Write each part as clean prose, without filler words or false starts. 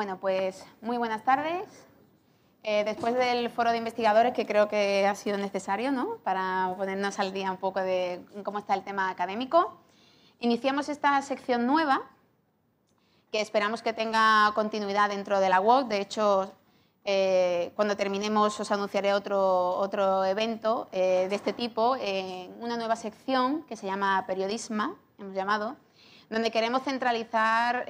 Bueno, pues muy buenas tardes. Después del foro de investigadores, que creo que ha sido necesario, ¿no?, para ponernos al día un poco de cómo está el tema académico, iniciamos esta sección nueva que esperamos que tenga continuidad dentro de la UOC. De hecho, cuando terminemos os anunciaré otro evento de este tipo, una nueva sección que se llama Periodisma, hemos llamado, donde queremos centralizar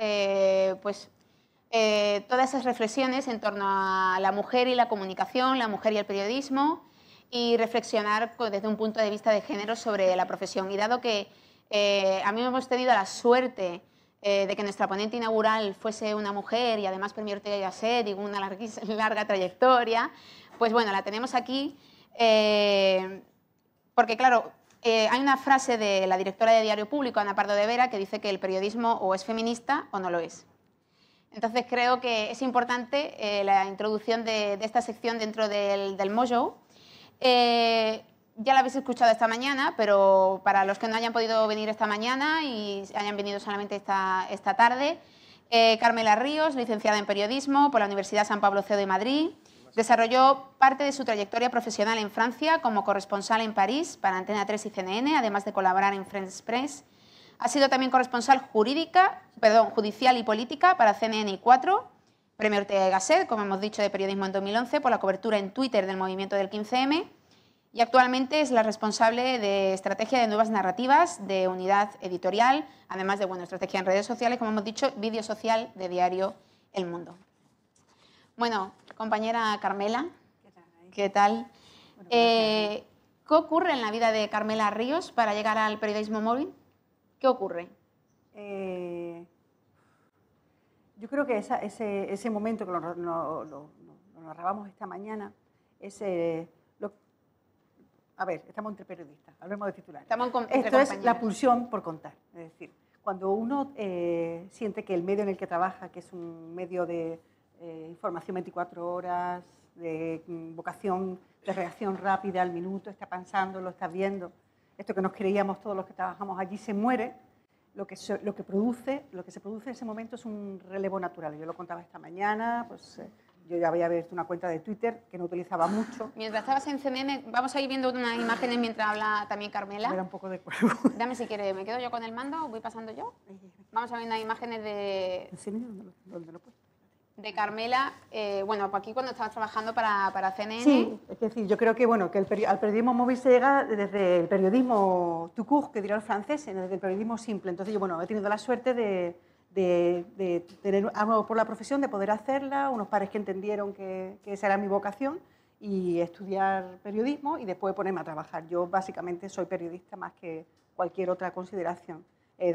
todas esas reflexiones en torno a la mujer y la comunicación, la mujer y el periodismo, y reflexionar desde un punto de vista de género sobre la profesión. Y dado que a mí hemos tenido la suerte de que nuestra ponente inaugural fuese una mujer y además Premio Ortega y Gasset y una larga trayectoria, pues bueno, la tenemos aquí porque, claro, hay una frase de la directora de Diario Público, Ana Pardo de Vera, que dice que el periodismo o es feminista o no lo es. Entonces creo que es importante la introducción de esta sección dentro del Mojo. Ya la habéis escuchado esta mañana, pero para los que no hayan podido venir esta mañana y hayan venido solamente esta tarde, Carmela Ríos, licenciada en Periodismo por la Universidad San Pablo CEO de Madrid, desarrolló parte de su trayectoria profesional en Francia como corresponsal en París para Antena 3 y CNN, además de colaborar en France Press. Ha sido también corresponsal judicial y política para CNN y 4, Premio Ortega y Gasset, como hemos dicho, de periodismo en 2011, por la cobertura en Twitter del movimiento del 15M, y actualmente es la responsable de estrategia de nuevas narrativas de unidad editorial, además de estrategia en redes sociales, como hemos dicho, vídeo social de diario El Mundo. Bueno, compañera Carmela, ¿qué tal? ¿Qué ocurre en la vida de Carmela Ríos para llegar al periodismo móvil? ¿Qué ocurre? Yo creo que ese momento que lo narrábamos esta mañana es... A ver, estamos entre periodistas, hablemos de titulares. Esto es la pulsión por contar. Es decir, cuando uno siente que el medio en el que trabaja, que es un medio de información 24 horas, de vocación de reacción rápida al minuto, está pensando, lo está viendo, esto que nos creíamos todos los que trabajamos allí se muere, lo que se produce en ese momento es un relevo natural. Yo lo contaba esta mañana, pues yo ya había abierto una cuenta de Twitter que no utilizaba mucho. Mientras estabas en CNN, vamos a ir viendo unas imágenes mientras habla también Carmela. Era un poco de cuervo. Dame si quieres, ¿me quedo yo con el mando o voy pasando yo? Vamos a ver unas imágenes de... ¿Dónde lo puedo? De Carmela, aquí cuando estabas trabajando para CNN. Sí, es decir, yo creo que, al periodismo móvil se llega desde el periodismo tout court, que dirá el francés, desde el periodismo simple. Entonces yo, he tenido la suerte de tener algo por la profesión, de poder hacerla, unos padres que entendieron que esa era mi vocación, y estudiar periodismo y después ponerme a trabajar. Yo básicamente soy periodista más que cualquier otra consideración. He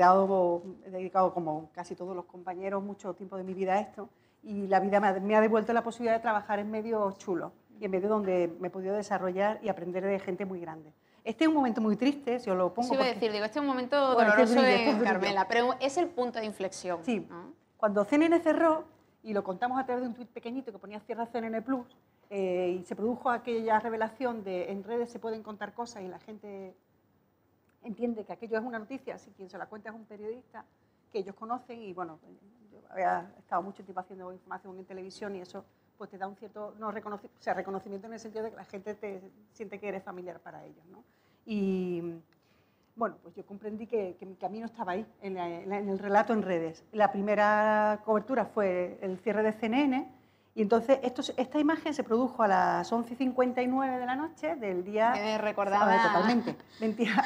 dedicado, como casi todos los compañeros, mucho tiempo de mi vida a esto, y la vida me ha devuelto la posibilidad de trabajar en medios chulos y en medios donde me he podido desarrollar y aprender de gente muy grande. Este es un momento muy triste, si os lo pongo. Sí, voy a decir, este es un momento doloroso en Carmela, pero es el punto de inflexión. Sí, ¿no? Cuando CNN cerró, y lo contamos a través de un tuit pequeñito que ponía cierra CNN Plus, y se produjo aquella revelación de en redes se pueden contar cosas y la gente entiende que aquello es una noticia, si quien se la cuenta es un periodista que ellos conocen, y yo había estado mucho tiempo haciendo información en televisión y eso pues te da un cierto reconocimiento en el sentido de que la gente te siente que eres familiar para ellos, ¿no? Y pues yo comprendí que mi camino estaba ahí, en el relato en redes. La primera cobertura fue el cierre de CNN, y entonces esta imagen se produjo a las 11:59 de la noche del día... Me recordaba... Totalmente.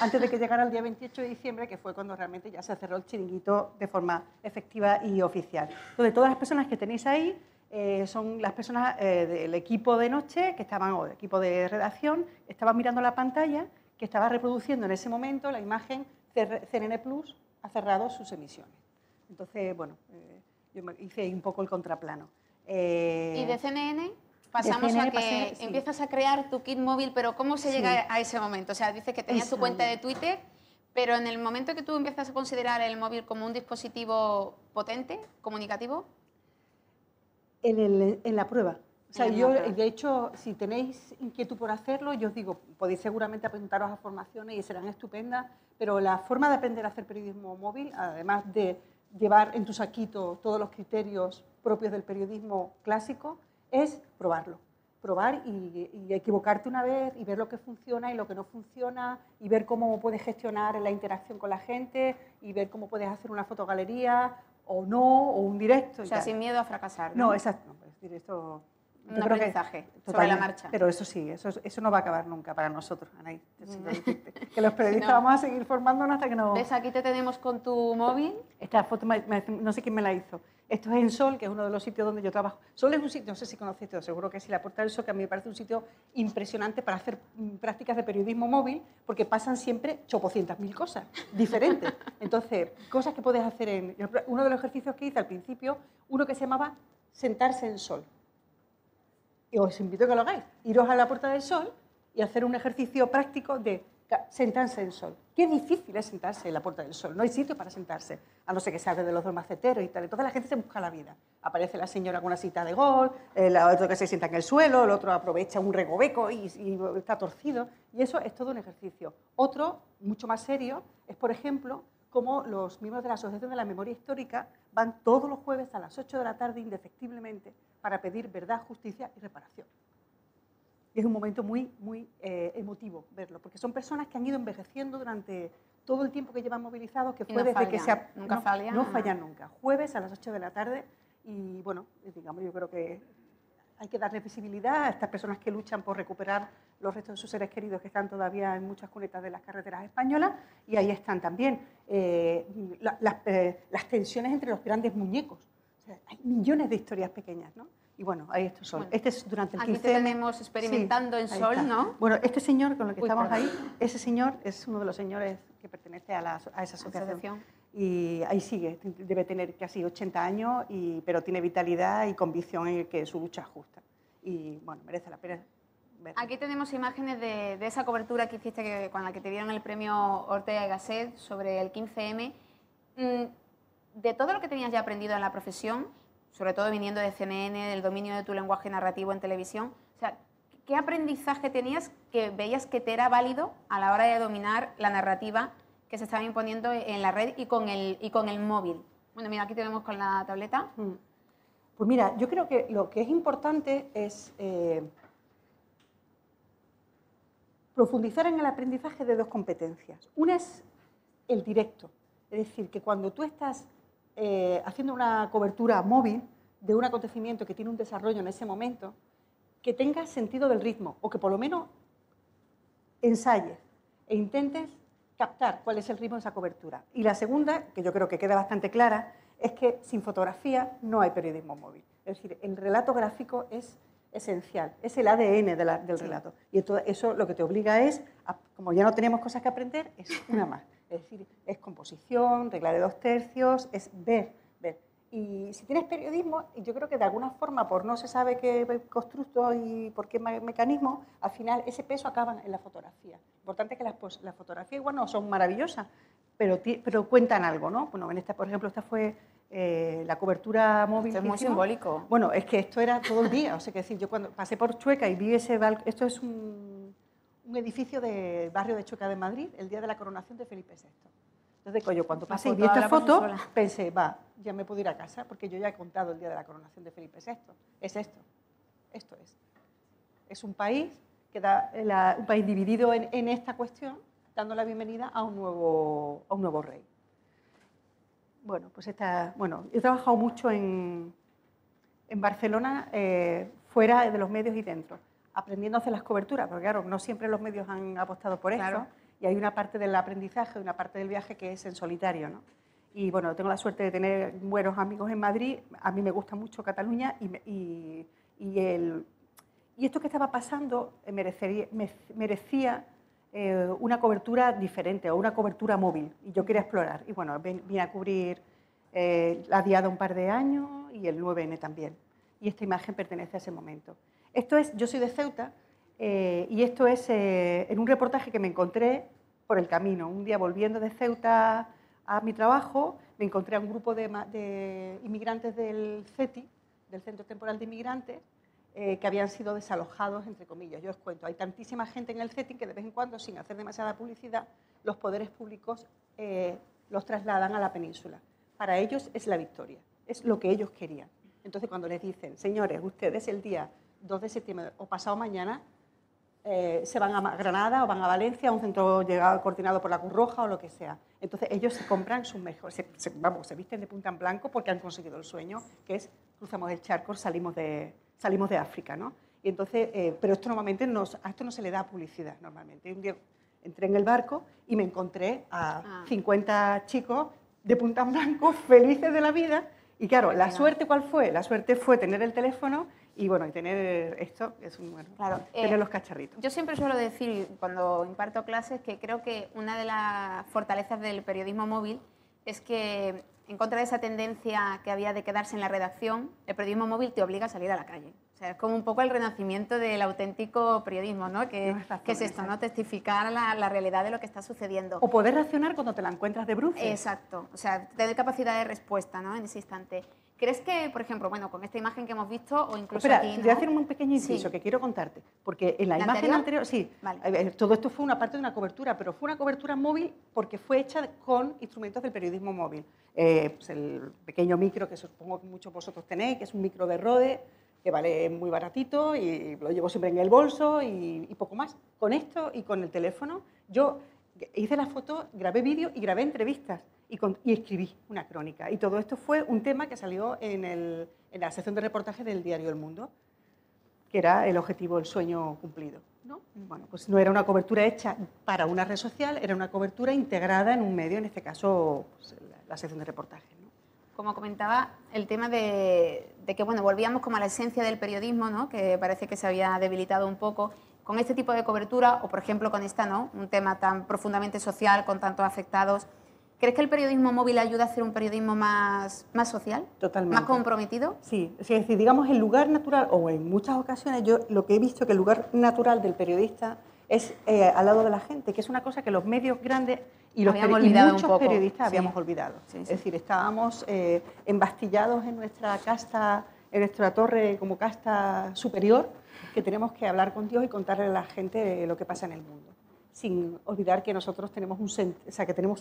Antes de que llegara el día 28 de diciembre, que fue cuando realmente ya se cerró el chiringuito de forma efectiva y oficial. Entonces, todas las personas que tenéis ahí son las personas del equipo de noche, o del equipo de redacción, estaban mirando la pantalla, que estaba reproduciendo en ese momento la imagen CNN Plus ha cerrado sus emisiones. Entonces, yo hice un poco el contraplano. ¿Y de CNN pasamos a que empiezas a crear tu kit móvil, pero cómo se llega a ese momento? O sea, dices que tenías tu cuenta de Twitter, pero en el momento que tú empiezas a considerar el móvil como un dispositivo potente, comunicativo... En la prueba. O sea, de hecho, si tenéis inquietud por hacerlo, yo os digo, podéis seguramente apuntaros a formaciones y serán estupendas, pero la forma de aprender a hacer periodismo móvil, además de llevar en tu saquito todos los criterios propios del periodismo clásico, es probarlo. Probar y equivocarte una vez y ver lo que funciona y lo que no funciona y ver cómo puedes gestionar la interacción con la gente y ver cómo puedes hacer una fotogalería o no, o un directo. O sea, sin miedo a fracasar, ¿no? No, exacto. Es decir, esto... Un aprendizaje sobre la marcha. Pero eso sí, eso no va a acabar nunca para nosotros, Anaí. Que los periodistas no. Vamos a seguir formándonos hasta que no... ¿Ves? Aquí te tenemos con tu móvil. Esta foto, no sé quién me la hizo. Esto es en Sol, que es uno de los sitios donde yo trabajo. Sol es un sitio, no sé si conocéis, seguro que sí, la Puerta del Sol, que a mí me parece un sitio impresionante para hacer prácticas de periodismo móvil, porque pasan siempre 800.000 cosas diferentes. Entonces, cosas que puedes hacer en... Uno de los ejercicios que hice al principio, uno que se llamaba sentarse en sol. Y os invito a que lo hagáis. Iros a la Puerta del Sol y hacer un ejercicio práctico de sentarse en sol. Qué difícil es sentarse en la Puerta del Sol. No hay sitio para sentarse, a no ser que se hable de los dos maceteros y tal. Entonces la gente se busca la vida. Aparece la señora con una cita de gol, el otro que se sienta en el suelo, el otro aprovecha un recoveco y está torcido. Y eso es todo un ejercicio. Otro, mucho más serio, es, por ejemplo, cómo los miembros de la Asociación de la Memoria Histórica van todos los jueves a las 8 de la tarde indefectiblemente para pedir verdad, justicia y reparación. Y es un momento muy, muy emotivo verlo, porque son personas que han ido envejeciendo durante todo el tiempo que llevan movilizados, que fue desde que se... Nunca fallan. No fallan nunca. Jueves a las 8 de la tarde y, bueno, digamos, yo creo que hay que darle visibilidad a estas personas que luchan por recuperar los restos de sus seres queridos que están todavía en muchas cunetas de las carreteras españolas, y ahí están también las tensiones entre los grandes muñecos. O sea, hay millones de historias pequeñas, ¿no? Y bueno, ahí estos son. Bueno, este es durante el 15M. Aquí te tenemos experimentando en Sol, está. ¿no? Bueno, este señor con el que estamos ahí, ese señor es uno de los señores que pertenece a esa asociación. Y ahí sigue, debe tener casi 80 años, pero tiene vitalidad y convicción en que su lucha es justa. Y bueno, merece la pena verlo. Aquí tenemos imágenes de esa cobertura que hiciste con la que te dieron el premio Ortega y Gasset sobre el 15M. De todo lo que tenías ya aprendido en la profesión, sobre todo viniendo de CNN, del dominio de tu lenguaje narrativo en televisión, o sea, ¿qué aprendizaje tenías que veías que te era válido a la hora de dominar la narrativa que se estaba imponiendo en la red y con el móvil? Bueno, mira, aquí tenemos con la tableta. Pues mira, yo creo que lo que es importante es profundizar en el aprendizaje de dos competencias. Una es el directo, es decir, que cuando tú estás haciendo una cobertura móvil de un acontecimiento que tiene un desarrollo en ese momento, que tengas sentido del ritmo o que por lo menos ensayes e intentes captar cuál es el ritmo de esa cobertura. Y la segunda, que yo creo que queda bastante clara, es que sin fotografía no hay periodismo móvil. Es decir, el relato gráfico es esencial, es el ADN del relato. Y eso lo que te obliga es, como ya no tenemos cosas que aprender, es una más. Es decir, es composición, regla de 2/3, es ver. Y si tienes periodismo, yo creo que de alguna forma, por no se sabe qué constructo y por qué mecanismo, al final ese peso acaba en la fotografía. Lo importante es que las fotografías igual no son maravillosas, pero cuentan algo, ¿no? Bueno, por ejemplo, esta fue la cobertura móvil. Esto es muy simbólico. Bueno, es que esto era todo el día. O sea, que decir, yo cuando pasé por Chueca y vi ese balcón, esto es un edificio del barrio de Chueca de Madrid, el día de la coronación de Felipe VI. Entonces, yo cuando pasé y vi esta foto, pensé, ya me puedo ir a casa, porque yo ya he contado el día de la coronación de Felipe VI. Es esto. Esto es. Es un país un país dividido en esta cuestión, dando la bienvenida a un nuevo rey. Bueno, pues he trabajado mucho en Barcelona, fuera de los medios y dentro, aprendiendo a hacer las coberturas, porque claro, no siempre los medios han apostado por eso, y hay una parte del aprendizaje, una parte del viaje que es en solitario, ¿no? Y bueno, tengo la suerte de tener buenos amigos en Madrid, a mí me gusta mucho Cataluña y esto que estaba pasando merecía una cobertura diferente o una cobertura móvil, y yo quería explorar. Y bueno, vine a cubrir la Diada un par de años y el 9N también. Y esta imagen pertenece a ese momento. Yo soy de Ceuta y esto es en un reportaje que me encontré por el camino. Un día volviendo de Ceuta a mi trabajo, me encontré a un grupo de inmigrantes del CETI, del Centro Temporal de Inmigrantes, que habían sido desalojados, entre comillas. Yo os cuento, hay tantísima gente en el CETI que de vez en cuando, sin hacer demasiada publicidad, los poderes públicos los trasladan a la península. Para ellos es la victoria, es lo que ellos querían. Entonces, cuando les dicen, señores, ustedes el día 2 de septiembre o pasado mañana se van a Granada o van a Valencia, a un centro llegado, coordinado por la Cruz Roja o lo que sea. Entonces, ellos se compran sus mejores, se visten de punta en blanco porque han conseguido el sueño, que es cruzamos el charco, salimos de África, ¿no? Y entonces, pero esto normalmente a esto no se le da publicidad normalmente. Un día entré en el barco y me encontré a 50 chicos de punta en blanco, felices de la vida. Y claro, la suerte, ¿cuál fue? La suerte fue tener el teléfono y, bueno, y tener esto, que es un, bueno, claro, tener los cacharritos. Yo siempre suelo decir, cuando imparto clases, que creo que una de las fortalezas del periodismo móvil es que, en contra de esa tendencia que había de quedarse en la redacción, el periodismo móvil te obliga a salir a la calle. O sea, es como un poco el renacimiento del auténtico periodismo, ¿no? Que es esto, ¿no? Testificar la realidad de lo que está sucediendo. O poder reaccionar cuando te la encuentras de bruces. Exacto, o sea, tener capacidad de respuesta, ¿no? En ese instante. ¿Crees que, por ejemplo, bueno, con esta imagen que hemos visto o incluso Espera, aquí, ¿no? voy a hacer un pequeño inciso que quiero contarte, porque en la imagen anterior, sí, vale. Todo esto fue una parte de una cobertura, pero fue una cobertura móvil porque fue hecha con instrumentos del periodismo móvil. Pues el pequeño micro que supongo que muchos de vosotros tenéis, que es un micro de Rode, que vale muy baratito y lo llevo siempre en el bolso y poco más. Con esto y con el teléfono, yo hice la foto, grabé vídeo y grabé entrevistas y escribí una crónica. Y todo esto fue un tema que salió en la sección de reportaje del diario El Mundo, que era el objetivo, el sueño cumplido, ¿no? Bueno, pues no era una cobertura hecha para una red social, era una cobertura integrada en un medio, en este caso pues, la sección de reportaje, ¿no? Como comentaba, el tema de que, bueno, volvíamos como a la esencia del periodismo, ¿no? Que parece que se había debilitado un poco. Con este tipo de cobertura, o por ejemplo con esta, ¿no? Un tema tan profundamente social, con tantos afectados, ¿crees que el periodismo móvil ayuda a hacer un periodismo más social? Totalmente. ¿Más comprometido? Sí, es decir, digamos, el lugar natural, o en muchas ocasiones yo lo que he visto que el lugar natural del periodista es al lado de la gente, que es una cosa que los medios grandes y muchos periodistas habíamos olvidado. Sí. Es decir, estábamos embastillados en nuestra casta, en nuestra torre como casta superior, que tenemos que hablar con Dios y contarle a la gente lo que pasa en el mundo, sin olvidar que nosotros tenemos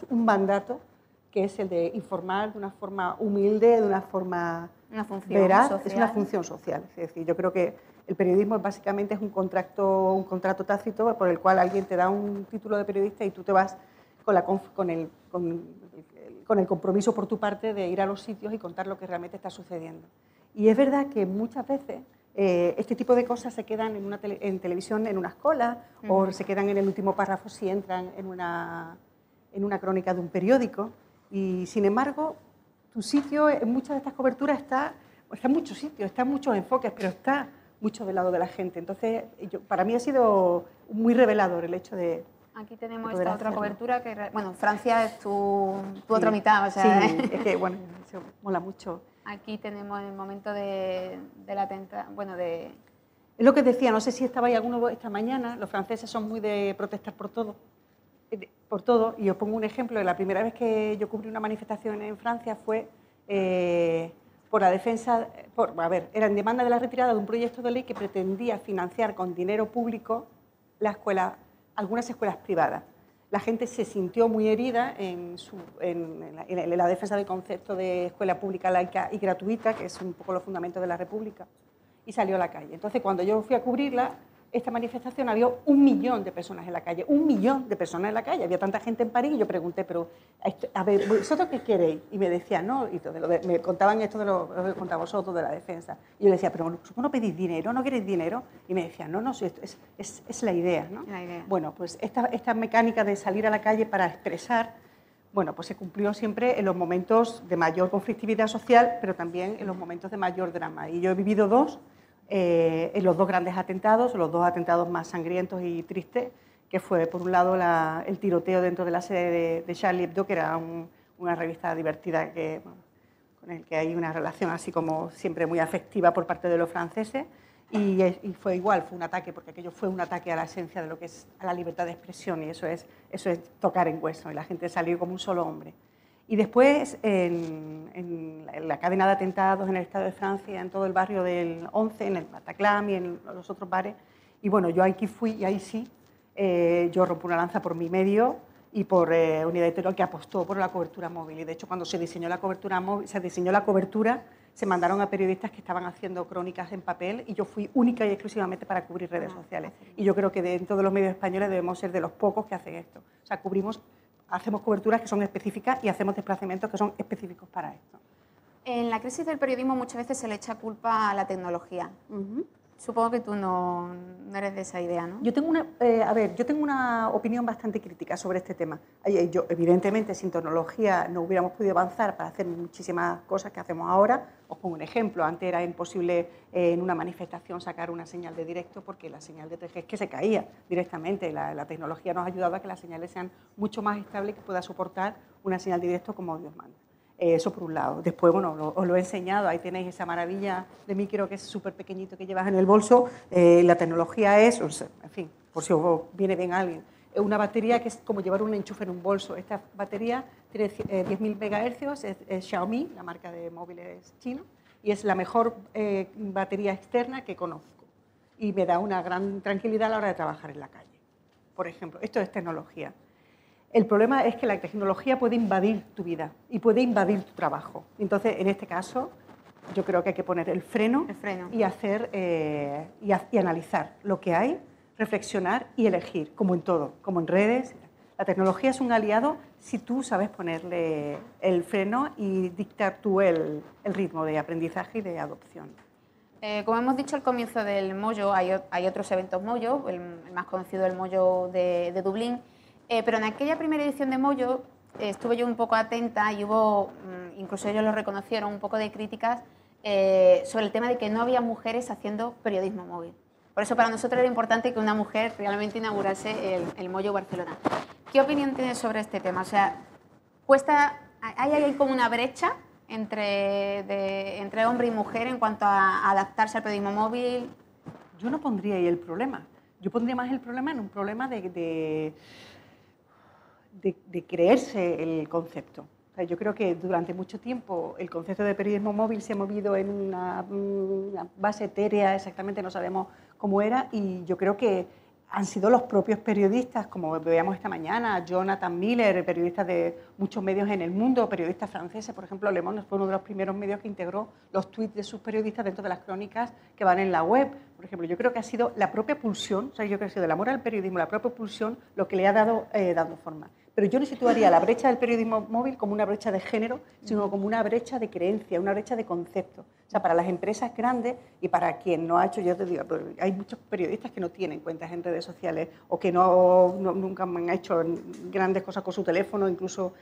un mandato que es el de informar de una forma humilde, de una forma veraz, social. Es una función social. Es decir, yo creo que el periodismo básicamente es un contrato tácito por el cual alguien te da un título de periodista y tú te vas con el compromiso por tu parte de ir a los sitios y contar lo que realmente está sucediendo. Y es verdad que muchas veces este tipo de cosas se quedan en televisión en unas colas o se quedan en el último párrafo si entran en una crónica de un periódico. Y, sin embargo, tu sitio en muchas de estas coberturas está en muchos sitios, está en muchos enfoques, pero está mucho del lado de la gente. Entonces, para mí ha sido muy revelador el hecho de... Aquí tenemos esta otra cobertura que, bueno, Francia es tu otra mitad, o sea... Sí, es que, bueno, se mola mucho. Aquí tenemos el momento de la atentado, bueno, de... Es lo que decía, no sé si estabais alguno esta mañana, los franceses son muy de protestar por todo, y os pongo un ejemplo. La primera vez que yo cubrí una manifestación en Francia fue por la defensa, era en demanda de la retirada de un proyecto de ley que pretendía financiar con dinero público algunas escuelas privadas. La gente se sintió muy herida en la defensa del concepto de escuela pública, laica y gratuita, que es un poco los fundamentos de la República, y salió a la calle. Entonces, cuando yo fui a cubrirla, esta manifestación había 1 millón de personas en la calle, 1 millón de personas en la calle. Había tanta gente en París y yo pregunté, pero, a ver, ¿vosotros qué queréis? Y me decían, no, y me contaban esto de lo que contaba vosotros de la defensa. Y yo le decía, pero ¿vosotros no pedís dinero? ¿No queréis dinero? Y me decían, no, es la idea, ¿no? La idea. Bueno, pues esta mecánica de salir a la calle para expresar, bueno, pues se cumplió siempre en los momentos de mayor conflictividad social, pero también en los momentos de mayor drama. Y yo he vivido en los dos grandes atentados, los dos atentados más sangrientos y tristes, que fue, por un lado, el tiroteo dentro de la sede de Charlie Hebdo, que era una revista divertida con el que hay una relación así como siempre muy afectiva por parte de los franceses, y fue igual, fue un ataque, porque aquello fue un ataque a la esencia de lo que es a la libertad de expresión, y eso es tocar en hueso, y la gente salió como un solo hombre. Y después, en la cadena de atentados en el Estado de Francia, en todo el barrio del 11, en el Bataclan y en los otros bares. Y bueno, yo aquí fui y ahí sí, yo rompí una lanza por mi medio y por Unidad Editorial, que apostó por la cobertura móvil. Y de hecho, cuando se diseñó la cobertura móvil, se diseñó la cobertura se mandaron a periodistas que estaban haciendo crónicas en papel y yo fui única y exclusivamente para cubrir redes sociales. Y yo creo que dentro de los medios españoles debemos ser de los pocos que hacen esto. O sea, hacemos coberturas que son específicas y hacemos desplazamientos que son específicos para esto. En la crisis del periodismo muchas veces se le echa culpa a la tecnología. Supongo que tú no eres de esa idea, ¿no? Yo tengo una opinión bastante crítica sobre este tema. Yo, evidentemente, sin tecnología no hubiéramos podido avanzar para hacer muchísimas cosas que hacemos ahora. Os pongo un ejemplo. Antes era imposible en una manifestación sacar una señal de directo porque la señal de 3G es que se caía directamente. La tecnología nos ha ayudado a que las señales sean mucho más estables y que pueda soportar una señal de directo como Dios manda. Eso por un lado. Después, bueno, os lo he enseñado, ahí tenéis esa maravilla de micro que es súper pequeñito que llevas en el bolso. La tecnología es, en fin, por si os viene bien a alguien, una batería que es como llevar un enchufe en un bolso. Esta batería tiene 10.000 MHz, es Xiaomi, la marca de móviles china, y es la mejor batería externa que conozco. Y me da una gran tranquilidad a la hora de trabajar en la calle. Por ejemplo, esto es tecnología. El problema es que la tecnología puede invadir tu vida y puede invadir tu trabajo. Entonces, en este caso, yo creo que hay que poner el freno. Y hacer y analizar lo que hay, reflexionar y elegir, como en todo, como en redes. La tecnología es un aliado si tú sabes ponerle el freno y dictar tú el ritmo de aprendizaje y de adopción. Como hemos dicho al comienzo del Moyo, hay otros eventos Moyo, el más conocido, el Moyo de Dublín. Pero en aquella primera edición de Moyo estuve yo un poco atenta y hubo, incluso ellos lo reconocieron, un poco de críticas sobre el tema de que no había mujeres haciendo periodismo móvil. Por eso para nosotros era importante que una mujer realmente inaugurase el Moyo Barcelona. ¿Qué opinión tienes sobre este tema? O sea, ¿hay como una brecha entre hombre y mujer en cuanto a adaptarse al periodismo móvil? Yo no pondría ahí el problema. Yo pondría más el problema en un problema de creerse el concepto. O sea, yo creo que durante mucho tiempo el concepto de periodismo móvil se ha movido en una base etérea, exactamente no sabemos cómo era, y yo creo que han sido los propios periodistas, como veíamos esta mañana, Jonathan Miller, periodistas de muchos medios en el mundo, periodistas franceses, por ejemplo, Le Monde fue uno de los primeros medios que integró los tweets de sus periodistas dentro de las crónicas que van en la web. Por ejemplo, yo creo que ha sido la propia pulsión, o sea, yo creo que ha sido el amor al periodismo, la propia pulsión, lo que le ha dado forma. Pero yo no situaría la brecha del periodismo móvil como una brecha de género, sino como una brecha de creencia, una brecha de concepto. O sea, para las empresas grandes y para quien no ha hecho, yo te digo, hay muchos periodistas que no tienen cuentas en redes sociales o que nunca han hecho grandes cosas con su teléfono, incluso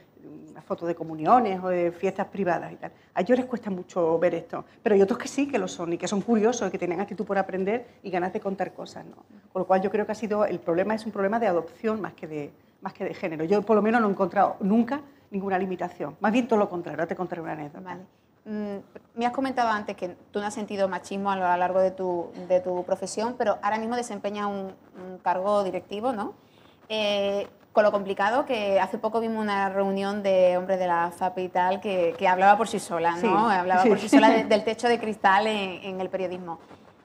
una foto de comuniones o de fiestas privadas y tal. A ellos les cuesta mucho ver esto, pero hay otros que sí que lo son y que son curiosos y que tienen actitud por aprender y ganas de contar cosas, ¿no? Con lo cual yo creo que el problema es un problema de adopción más que de género. Yo por lo menos no he encontrado nunca ninguna limitación. Más bien todo lo contrario, ahora te contaré una anécdota. Vale. Me has comentado antes que tú no has sentido machismo a lo largo de tu profesión, pero ahora mismo desempeñas un cargo directivo, ¿no? Con lo complicado que hace poco vimos una reunión de hombres de la FAPE y tal que hablaba por sí sola, ¿no? Sí, hablaba por sí sola del techo de cristal en el periodismo.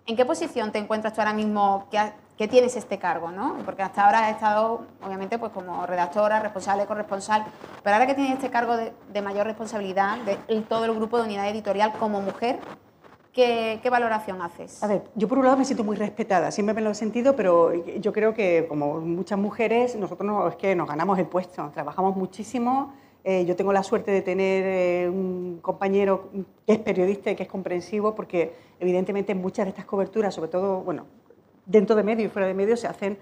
¿En qué posición te encuentras tú ahora mismo que tienes este cargo, ¿no? Porque hasta ahora has estado, obviamente, pues como redactora, responsable, corresponsal, pero ahora que tienes este cargo de mayor responsabilidad de todo el grupo de unidad editorial como mujer, ¿qué valoración haces? A ver, yo por un lado me siento muy respetada, siempre me lo he sentido, pero yo creo que como muchas mujeres, nosotros es que nos ganamos el puesto, trabajamos muchísimo. Yo tengo la suerte de tener un compañero que es periodista y que es comprensivo, porque evidentemente muchas de estas coberturas, sobre todo, bueno, dentro de medio y fuera de medio, se hacen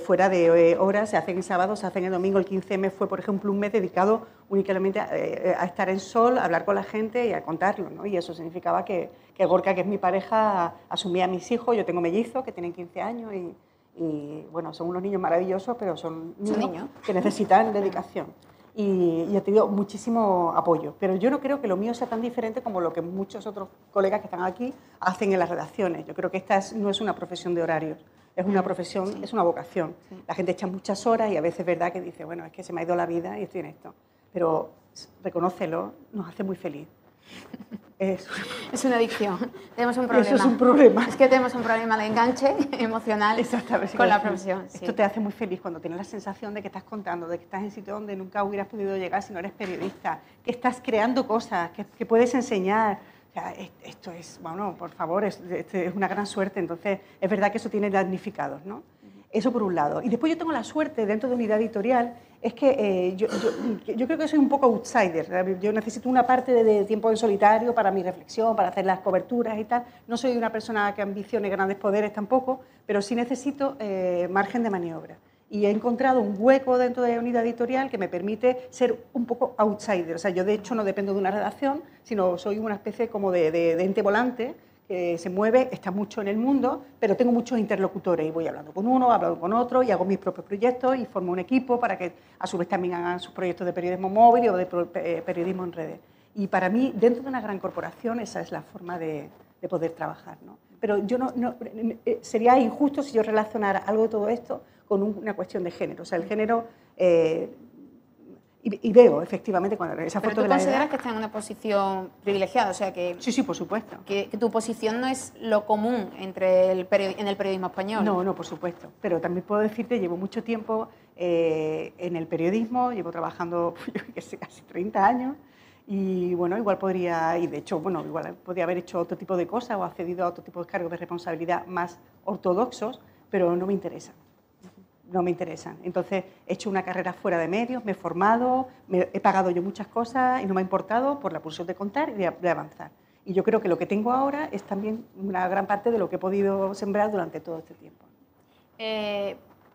fuera de horas, se hacen en sábado, se hacen el domingo. El 15M fue, por ejemplo, un mes dedicado únicamente a estar en sol, a hablar con la gente y a contarlo, ¿no? Y eso significaba que Gorka, que es mi pareja, asumía a mis hijos. Yo tengo mellizos que tienen 15 años y bueno, son unos niños maravillosos, pero son niños que necesitan dedicación. Y he tenido muchísimo apoyo, pero yo no creo que lo mío sea tan diferente como lo que muchos otros colegas que están aquí hacen en las redacciones. Yo creo que esta no es una profesión de horarios, es una profesión, sí, es una vocación. Sí. La gente echa muchas horas y a veces es verdad que dice, bueno, es que se me ha ido la vida y estoy en esto. Pero reconócelo, nos hace muy feliz. Es una adicción, tenemos un problema. Eso es un problema. Es que tenemos un problema de enganche emocional con la profesión. Sí. Esto te hace muy feliz cuando tienes la sensación de que estás contando, de que estás en sitio donde nunca hubieras podido llegar si no eres periodista, que estás creando cosas, que puedes enseñar. O sea, esto es, bueno, por favor, es una gran suerte. Entonces, es verdad que eso tiene damnificados, ¿no? Eso por un lado. Y después yo tengo la suerte dentro de Unidad Editorial, es que yo creo que soy un poco outsider. Yo necesito una parte de tiempo en solitario para mi reflexión, para hacer las coberturas y tal. No soy una persona que ambicione grandes poderes tampoco, pero sí necesito margen de maniobra. Y he encontrado un hueco dentro de Unidad Editorial que me permite ser un poco outsider. O sea, yo de hecho no dependo de una redacción, sino soy una especie como de ente volante que se mueve, está mucho en el mundo, pero tengo muchos interlocutores y voy hablando con uno, hablo con otro y hago mis propios proyectos y formo un equipo para que a su vez también hagan sus proyectos de periodismo móvil o de periodismo en redes. Y para mí, dentro de una gran corporación, esa es la forma de poder trabajar, ¿no? Pero yo sería injusto si yo relacionara algo de todo esto con una cuestión de género. O sea, el género... y veo, efectivamente, cuando esa foto de la edad... ¿Pero tú consideras que estás en una posición privilegiada? O sea, que... Sí, por supuesto. Que tu posición no es lo común en el periodismo español. No, por supuesto. Pero también puedo decirte, llevo mucho tiempo en el periodismo, llevo trabajando, yo qué sé, casi 30 años, y bueno, igual podría, y de hecho, bueno, igual podría haber hecho otro tipo de cosas o accedido a otro tipo de cargos de responsabilidad más ortodoxos, pero no me interesan. No me interesan. Entonces, he hecho una carrera fuera de medios, me he formado, he pagado yo muchas cosas y no me ha importado por la pulsión de contar y de avanzar. Y yo creo que lo que tengo ahora es también una gran parte de lo que he podido sembrar durante todo este tiempo.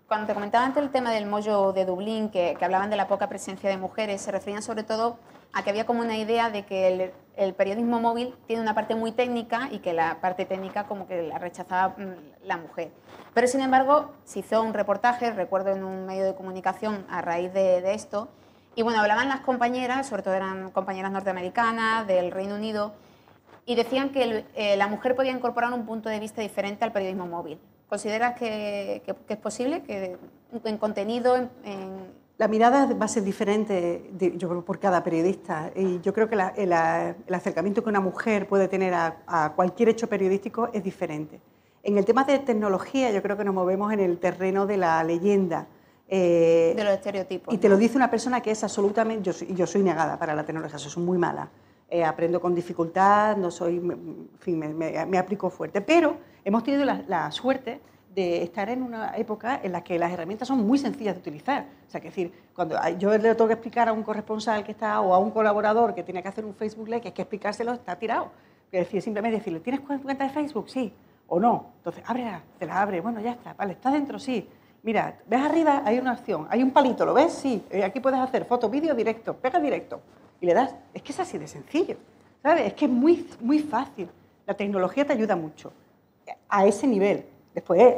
Cuando te comentaba antes el tema del mollo de Dublín, que hablaban de la poca presencia de mujeres, se referían sobre todo a que había como una idea de que el periodismo móvil tiene una parte muy técnica y que la parte técnica como que la rechazaba la mujer. Pero sin embargo se hizo un reportaje, recuerdo en un medio de comunicación a raíz de esto, y bueno, hablaban las compañeras, sobre todo eran compañeras norteamericanas, del Reino Unido, y decían que la mujer podía incorporar un punto de vista diferente al periodismo móvil. ¿Consideras que es posible que en contenido, La mirada va a ser diferente, yo creo, por cada periodista. Y yo creo que el acercamiento que una mujer puede tener a cualquier hecho periodístico es diferente. En el tema de tecnología, yo creo que nos movemos en el terreno de la leyenda. De los estereotipos. Y te lo dice una persona que es absolutamente... Yo soy negada para la tecnología, soy muy mala. Aprendo con dificultad, no soy... En fin, me aplico fuerte. Pero hemos tenido la suerte de estar en una época en la que las herramientas son muy sencillas de utilizar. O sea, que decir, cuando yo le tengo que explicar a un corresponsal que está o a un colaborador que tiene que hacer un Facebook Live, que hay que explicárselo, está tirado. Es decir, simplemente decirle, ¿tienes cuenta de Facebook? Sí. ¿O no? Entonces, ábrela, te la abre. Bueno, ya está. Vale, ¿está dentro? Sí. Mira, ¿ves arriba? Hay una opción. Hay un palito, ¿lo ves? Sí. Aquí puedes hacer foto, vídeo, directo. Pega directo. Y le das. Es que es así de sencillo. ¿Sabes? Es que es muy, muy fácil. La tecnología te ayuda mucho. A ese nivel. Después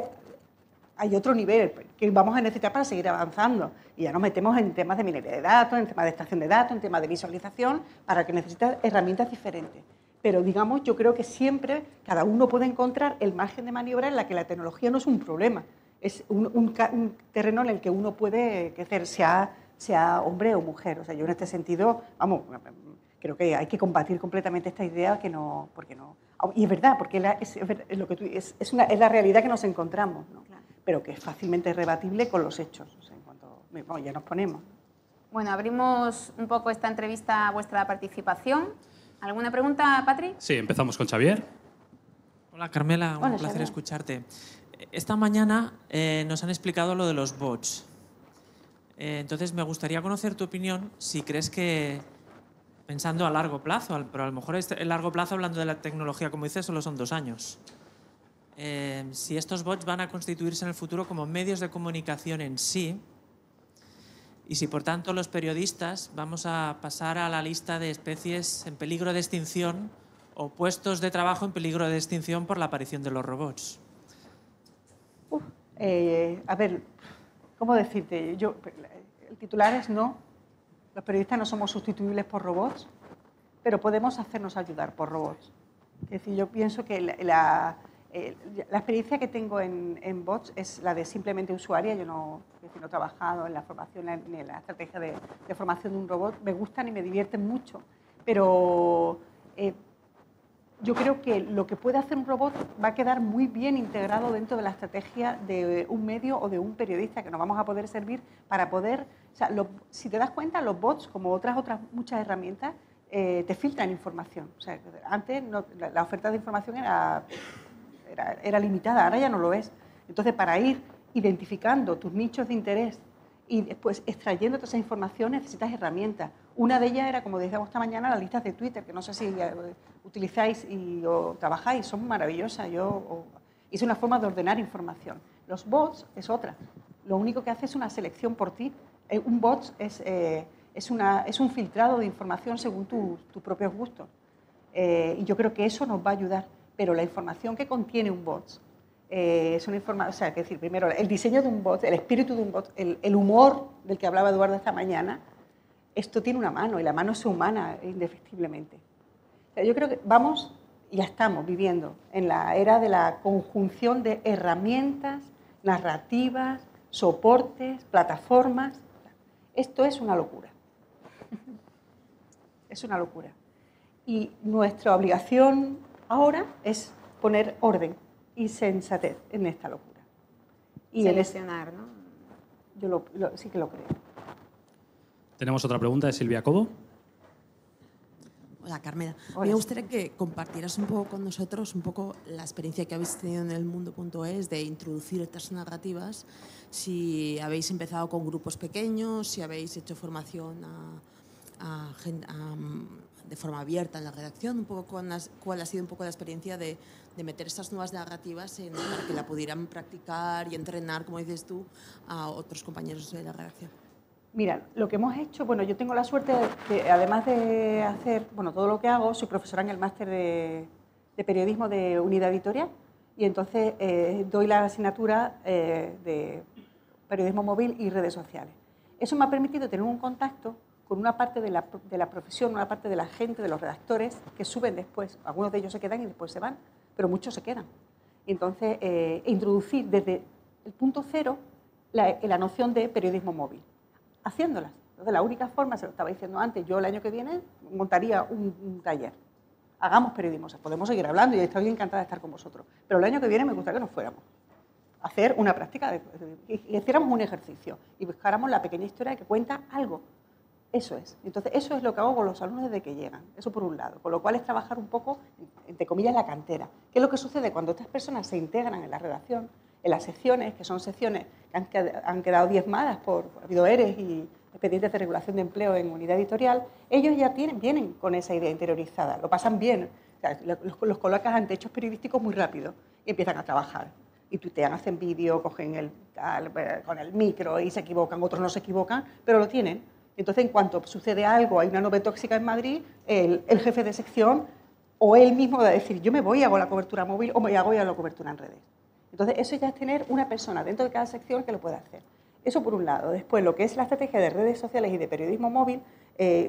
hay otro nivel que vamos a necesitar para seguir avanzando. Y ya nos metemos en temas de minería de datos, en temas de extracción de datos, en temas de visualización, para que necesitas herramientas diferentes. Pero, digamos, yo creo que siempre cada uno puede encontrar el margen de maniobra en la que la tecnología no es un problema. Es un terreno en el que uno puede crecer, sea hombre o mujer. O sea, yo en este sentido, vamos, creo que hay que combatir completamente esta idea que no, porque no. Y es verdad, porque es la realidad que nos encontramos, ¿no? Claro. Pero que es fácilmente rebatible con los hechos. O sea, en cuanto ya nos ponemos. Bueno, abrimos un poco esta entrevista a vuestra participación. ¿Alguna pregunta, Patri? Sí, empezamos con Xavier. Hola, Carmela, Hola, un placer Xavier. escucharte. Esta mañana nos han explicado lo de los bots. Entonces, me gustaría conocer tu opinión, si crees que, pensando a largo plazo, pero a lo mejor el largo plazo, hablando de la tecnología, como dices, solo son 2 años. Si estos bots van a constituirse en el futuro como medios de comunicación en sí, y si, por tanto, los periodistas vamos a pasar a la lista de especies en peligro de extinción o puestos de trabajo en peligro de extinción por la aparición de los robots. A ver, ¿cómo decirte? El titular es no. Los periodistas no somos sustituibles por robots, pero podemos hacernos ayudar por robots. Es decir, yo pienso que la experiencia que tengo en bots es la de simplemente usuaria. Yo no he trabajado en la formación ni en la estrategia de formación de un robot. Me gustan y me divierten mucho, pero yo creo que lo que puede hacer un robot va a quedar muy bien integrado dentro de la estrategia de un medio o de un periodista, que nos vamos a poder servir para poder... O sea, si te das cuenta, los bots, como otras muchas herramientas, te filtran información. O sea, antes la oferta de información era limitada, ahora ya no lo es. Entonces, para ir identificando tus nichos de interés y después extrayendo toda esa información necesitas herramientas. Una de ellas era, como decíamos esta mañana, las listas de Twitter, que no sé si utilizáis o trabajáis, son maravillosas. Es una forma de ordenar información. Los bots es otra. Lo único que hace es una selección por ti. Un bot es un filtrado de información según tus propios gustos. Y yo creo que eso nos va a ayudar. Pero la información que contiene un bot es una información, o sea, que decir, primero, el diseño de un bot, el espíritu de un bot, el humor del que hablaba Eduardo esta mañana, esto tiene una mano y la mano es humana indefectiblemente. O sea, yo creo que ya estamos viviendo en la era de la conjunción de herramientas, narrativas, soportes, plataformas. Esto es una locura. Es una locura. Y nuestra obligación ahora es poner orden y sensatez en esta locura. Y seleccionar, ¿no? Yo sí que lo creo. Tenemos otra pregunta de Silvia Cobo. Hola, Carmela. Hola. Me gustaría que compartieras un poco con nosotros la experiencia que habéis tenido en el mundo.es de introducir estas narrativas, si habéis empezado con grupos pequeños, si habéis hecho formación de forma abierta en la redacción, un poco cuál ha sido un poco la experiencia de meter estas nuevas narrativas para que la pudieran practicar y entrenar, como dices tú, a otros compañeros de la redacción. Mira, lo que hemos hecho, bueno, yo tengo la suerte de que además de hacer, todo lo que hago, soy profesora en el máster de periodismo de Unidad Editorial y entonces doy la asignatura de periodismo móvil y redes sociales. Eso me ha permitido tener un contacto con una parte de la profesión, una parte de la gente, de los redactores que suben después. Algunos de ellos se quedan y después se van, pero muchos se quedan. Y entonces, introducir desde el punto cero la noción de periodismo móvil, haciéndolas. Entonces, la única forma, se lo estaba diciendo antes, yo el año que viene montaría un taller. Hagamos periodismo, o sea, podemos seguir hablando y estoy encantada de estar con vosotros. Pero el año que viene me gustaría que nos fuéramos a hacer una práctica, y hiciéramos un ejercicio y buscáramos la pequeña historia que cuenta algo. Eso es. Entonces, eso es lo que hago con los alumnos desde que llegan. Eso por un lado. Con lo cual es trabajar un poco, entre comillas, la cantera. ¿Qué es lo que sucede cuando estas personas se integran en la redacción, en las secciones, que son secciones que han quedado diezmadas ha habido ERES y expedientes de regulación de empleo en Unidad Editorial? Ellos ya vienen con esa idea interiorizada, lo pasan bien. O sea, los colocas ante hechos periodísticos muy rápido y empiezan a trabajar. Y tuitean, hacen vídeo, cogen con el micro y se equivocan, otros no se equivocan, pero lo tienen. Entonces, en cuanto sucede algo, hay una nube tóxica en Madrid, el jefe de sección o él mismo va a decir, yo me voy y hago la cobertura móvil o me hago y hago la cobertura en redes. Entonces, eso ya es tener una persona dentro de cada sección que lo pueda hacer. Eso por un lado. Después, lo que es la estrategia de redes sociales y de periodismo móvil,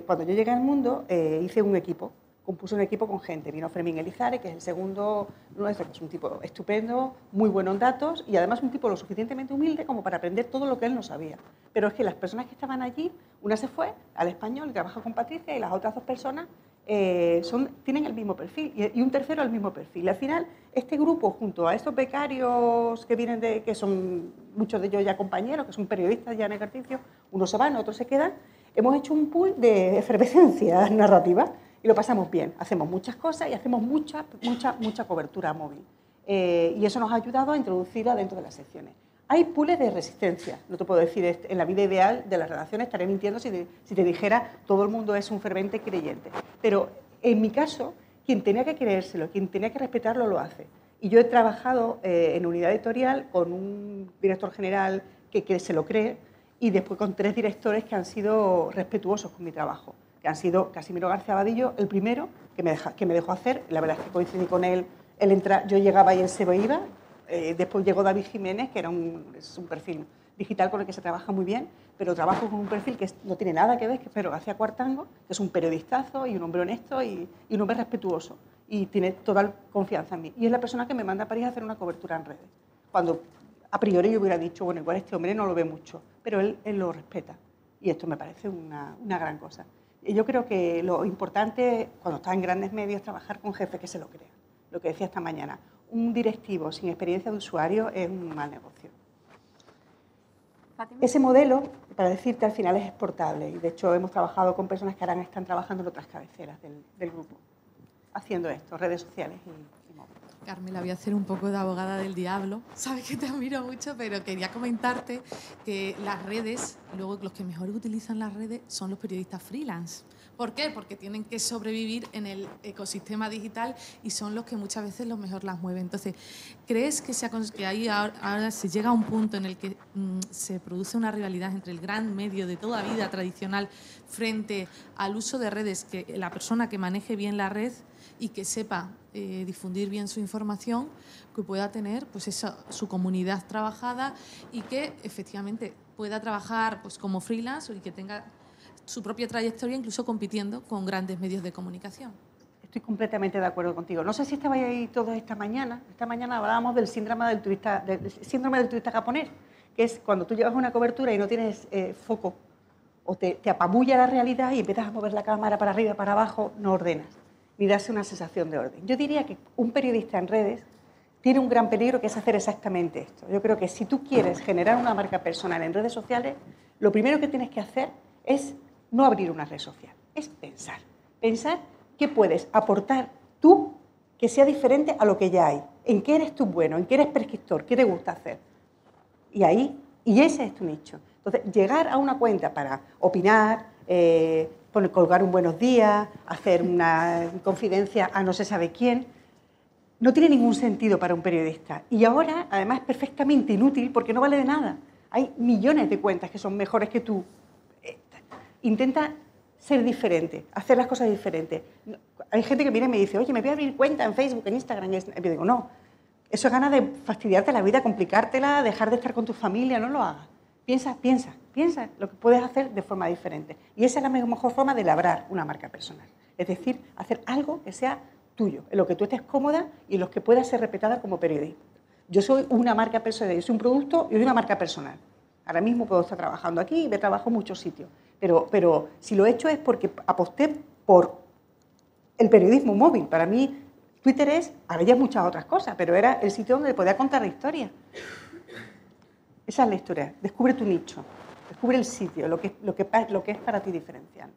cuando yo llegué al mundo, hice un equipo. Compuse un equipo con gente. Vino Fermín Elizare, que es el segundo nuestro, que es un tipo estupendo, muy bueno en datos y además un tipo lo suficientemente humilde como para aprender todo lo que él no sabía. Pero es que las personas que estaban allí, una se fue al Español y trabaja con Patricia y las otras dos personas tienen el mismo perfil y un tercero el mismo perfil. Y al final, este grupo, junto a estos becarios que vienen que son muchos de ellos ya compañeros, que son periodistas ya en ejercicio, unos se van, otros se quedan, hemos hecho un pool de efervescencia narrativa. Y lo pasamos bien, hacemos muchas cosas y hacemos mucha cobertura móvil. Y eso nos ha ayudado a introducirla dentro de las secciones. Hay pools de resistencia, no te puedo decir, en la vida ideal de las redacciones estaré mintiendo si te dijera todo el mundo es un ferviente creyente. Pero en mi caso, quien tenía que creérselo, quien tenía que respetarlo, lo hace. Y yo he trabajado en Unidad Editorial con un director general que se lo cree y después con 3 directores que han sido respetuosos con mi trabajo, que han sido Casimiro García Abadillo, el primero, que me dejó hacer, la verdad es que coincidí con él, yo llegaba y él se iba, después llegó David Jiménez, que es un perfil digital con el que se trabaja muy bien, pero trabajo con un perfil que no tiene nada que ver, que es Pedro García Cuartango, que es un periodistazo y un hombre honesto y un hombre respetuoso, y tiene total confianza en mí. Y es la persona que me manda a París a hacer una cobertura en redes, cuando a priori yo hubiera dicho, bueno, igual este hombre no lo ve mucho, pero él lo respeta, y esto me parece una gran cosa. Yo creo que lo importante, cuando estás en grandes medios, es trabajar con jefes que se lo crean. Lo que decía esta mañana, un directivo sin experiencia de usuario es un mal negocio. ¿Fátima? Ese modelo para decirte, al final es exportable. Y de hecho hemos trabajado con personas que ahora están trabajando en otras cabeceras del grupo, haciendo esto, redes sociales y móviles. Carmela, voy a hacer un poco de abogada del diablo. Sabes que te admiro mucho, pero quería comentarte que las redes, luego los que mejor utilizan las redes son los periodistas freelance. ¿Por qué? Porque tienen que sobrevivir en el ecosistema digital y son los que muchas veces los mejor las mueven. Entonces, ¿crees que ahí ahora se llega a un punto en el que se produce una rivalidad entre el gran medio de toda vida tradicional frente al uso de redes, que la persona que maneje bien la red y que sepa difundir bien su información, que pueda tener pues su comunidad trabajada y que efectivamente pueda trabajar pues como freelance y que tenga su propia trayectoria, incluso compitiendo con grandes medios de comunicación? Estoy completamente de acuerdo contigo. No sé si estabais ahí todos esta mañana. Esta mañana hablábamos del síndrome del turista japonés, que es cuando tú llevas una cobertura y no tienes foco, o te apabulla la realidad y empiezas a mover la cámara para arriba, para abajo, no ordenas, ni das una sensación de orden. Yo diría que un periodista en redes tiene un gran peligro, que es hacer exactamente esto. Yo creo que si tú quieres generar una marca personal en redes sociales, lo primero que tienes que hacer es no abrir una red social, es pensar. Pensar qué puedes aportar tú que sea diferente a lo que ya hay. En qué eres tú bueno, en qué eres prescriptor, qué te gusta hacer. Y ese es tu nicho. Entonces, llegar a una cuenta para opinar, colgar un buenos días, hacer una confidencia a no se sabe quién, no tiene ningún sentido para un periodista. Y ahora, además, es perfectamente inútil porque no vale de nada. Hay millones de cuentas que son mejores que tú. Intenta ser diferente, hacer las cosas diferentes. Hay gente que viene y me dice, oye, me voy a abrir cuenta en Facebook, en Instagram. Y yo digo, no, eso es ganas de fastidiarte la vida, complicártela, dejar de estar con tu familia, no lo hagas. Piensa lo que puedes hacer de forma diferente. Y esa es la mejor forma de labrar una marca personal. Es decir, hacer algo que sea tuyo, en lo que tú estés cómoda y en lo que pueda ser respetada como periodista. Yo soy una marca personal, yo soy un producto y soy una marca personal. Ahora mismo puedo estar trabajando aquí y me trabajo en muchos sitios. Pero si lo he hecho es porque aposté por el periodismo móvil. Para mí, Twitter ahora ya muchas otras cosas, pero era el sitio donde podía contar la historia. Esa es la historia. Descubre tu nicho, descubre el sitio, lo que es para ti diferencial.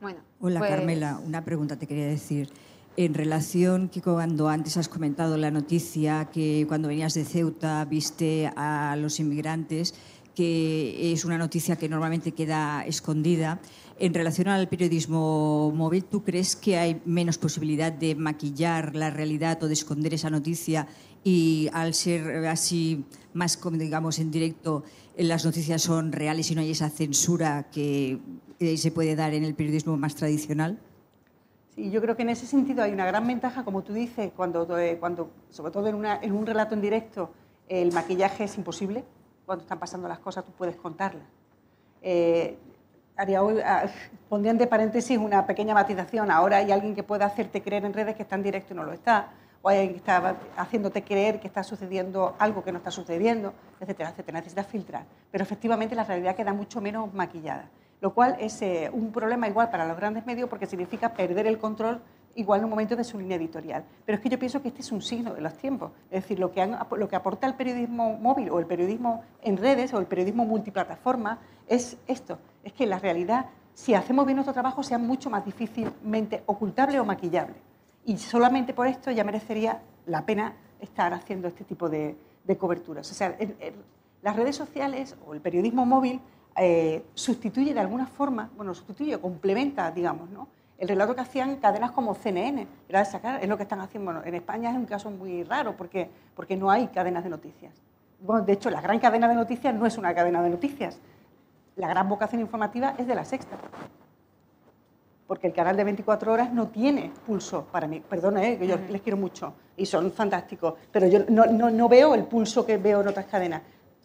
Bueno, Hola, pues... Carmela, una pregunta te quería decir. En relación que cuando antes has comentado la noticia que cuando venías de Ceuta viste a los inmigrantes, que es una noticia que normalmente queda escondida, en relación al periodismo móvil, ¿tú crees que hay menos posibilidad de maquillar la realidad o de esconder esa noticia y al ser así más, como digamos, en directo, las noticias son reales y no hay esa censura que se puede dar en el periodismo más tradicional? Sí, yo creo que en ese sentido hay una gran ventaja, como tú dices, cuando sobre todo en un relato en directo, el maquillaje es imposible. Cuando están pasando las cosas tú puedes contarlas. Pondría entre paréntesis una pequeña matización. Ahora hay alguien que puede hacerte creer en redes que está en directo y no lo está, o hay alguien que está haciéndote creer que está sucediendo algo que no está sucediendo, etcétera, etcétera. Necesitas filtrar. Pero efectivamente la realidad queda mucho menos maquillada, lo cual es un problema igual para los grandes medios porque significa perder el control igual en un momento de su línea editorial. Pero es que yo pienso que este es un signo de los tiempos. Es decir, lo que aporta el periodismo móvil o el periodismo en redes o el periodismo multiplataforma es esto. Es que la realidad, si hacemos bien nuestro trabajo, sea mucho más difícilmente ocultable o maquillable. Y solamente por esto ya merecería la pena estar haciendo este tipo de coberturas. O sea, las redes sociales o el periodismo móvil sustituye de alguna forma, complementa, digamos, ¿no?, el relato que hacían cadenas como CNN, era de sacar, es lo que están haciendo. Bueno, en España es un caso muy raro porque no hay cadenas de noticias. Bueno, de hecho, la gran cadena de noticias no es una cadena de noticias. La gran vocación informativa es de La Sexta. Porque el canal de 24 horas no tiene pulso para mí. Perdona, que yo les quiero mucho y son fantásticos, pero yo no veo el pulso que veo en otras cadenas.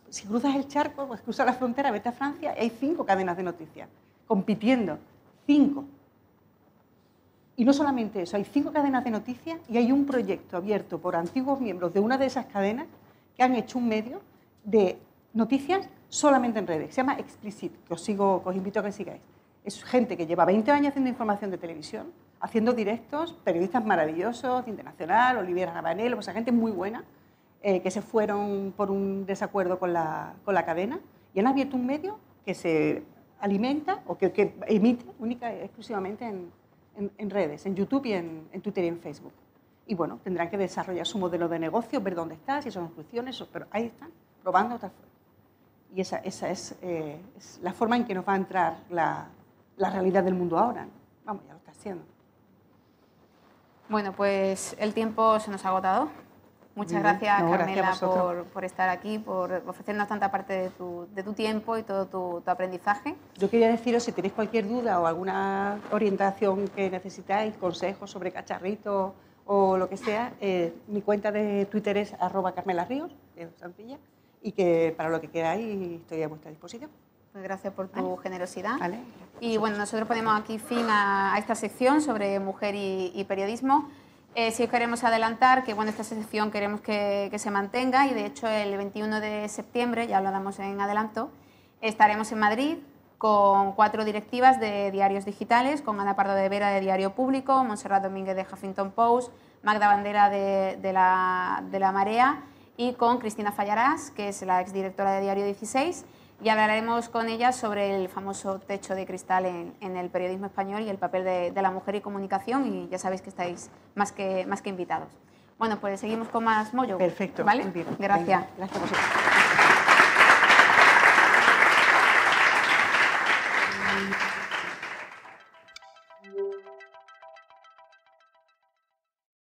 Si cruzas el charco, pues cruzas la frontera, vete a Francia y hay 5 cadenas de noticias compitiendo. 5. Y no solamente eso, hay 5 cadenas de noticias y hay un proyecto abierto por antiguos miembros de una de esas cadenas que han hecho un medio de noticias solamente en redes. Se llama Explicit, que os invito a que sigáis. Es gente que lleva 20 años haciendo información de televisión, haciendo directos, periodistas maravillosos, de Internacional, Olivier Rabanel, gente muy buena, que se fueron por un desacuerdo con la cadena Y han abierto un medio que se alimenta o que emite única y exclusivamente en redes, en YouTube y en Twitter y en Facebook. Y bueno, tendrán que desarrollar su modelo de negocio, ver dónde está, si son exclusiones, pero ahí están, probando otra forma. Y esa es la forma en que nos va a entrar la realidad del mundo ahora, ¿no? Vamos, ya lo está haciendo. Bueno, pues el tiempo se nos ha agotado. Muchas gracias, Carmela, por estar aquí, por ofrecernos tanta parte de tu tiempo y todo tu aprendizaje. Yo quería deciros, si tenéis cualquier duda o alguna orientación que necesitáis, consejos sobre cacharritos o lo que sea, mi cuenta de Twitter es @carmelaríos, es sencilla, y que para lo que queráis estoy a vuestra disposición. Pues gracias por tu generosidad. Vale. Y bueno, nosotros ponemos aquí fin a esta sección sobre mujer y periodismo. Sí os queremos adelantar que bueno, esta sección queremos que se mantenga y de hecho el 21 de septiembre, ya lo damos en adelanto, estaremos en Madrid con 4 directivas de diarios digitales, con Ana Pardo de Vera de Diario Público, Montserrat Domínguez de Huffington Post, Magda Bandera de la Marea y con Cristina Fallarás, que es la exdirectora de Diario 16, y hablaremos con ellas sobre el famoso techo de cristal en el periodismo español y el papel de la mujer y comunicación, y ya sabéis que estáis más que invitados. Bueno, pues seguimos con más Moyo. Perfecto. ¿Vale? Muy bien. Gracias. Venga, gracias a vosotros.